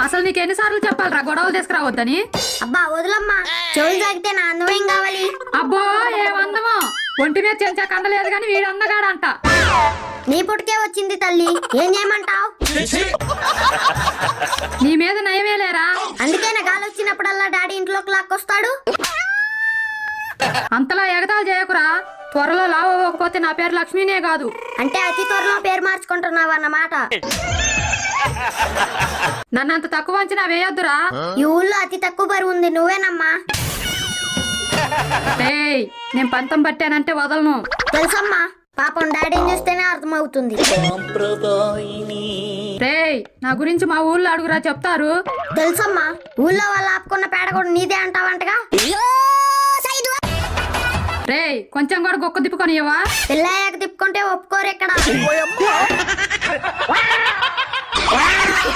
అసలు నీకు ఎన్నిసార్లు చెప్పాలరా గొడవలు తీసుకురావద్దని? అబ్బా వదులమ్మా, చెవులు తాగితే నా అందం ఏం కావాలి? అబ్బో ఏమందమో, ఒంటి మీద చెంచా కండలేదు గాని వీడు అందగాడంట. నీ పుట్టుకే వచ్చింది తల్లి, ఏం చేయమంటావు? నీ మీద నయమే లేరా? అందుకేనా గాలి వచ్చినప్పుడల్లా డాడీ ఇంట్లోకి లాక్కొస్తాడు. అంతలా ఎగతాలు చేయకురా, త్వరలో లావు అవ్వకపోతే నా పేరు లక్ష్మీనే కాదు. అంటే అతి త్వరలో పేరు మార్చుకుంటున్నావు అన్నమాట. నన్నంత తక్కువ అంచనా వేయొద్దురా. ఈ ఊళ్ళో అతి తక్కువ బరువు ఉంది నువ్వేనమ్మా. ఏయ్, నేను పంతం పట్టానంటే వదలను. తెలుసమ్మా, పాపం డాడీని చూస్తేనే అర్థమవుతుంది. రేయ్, నా గురించి మా ఊళ్ళో అడుగురా చెప్తారు. తెలుసమ్మా, ఊళ్ళో వాళ్ళు ఆపుకున్న పేడ కూడా నీదే అంటావంటగా. రేయ్, కొంచెం కూడా గొక్క తిప్పుకొనియవా? పెళ్ళయ్యాక తిప్పుకుంటే ఒప్పుకోరు ఇక్కడ.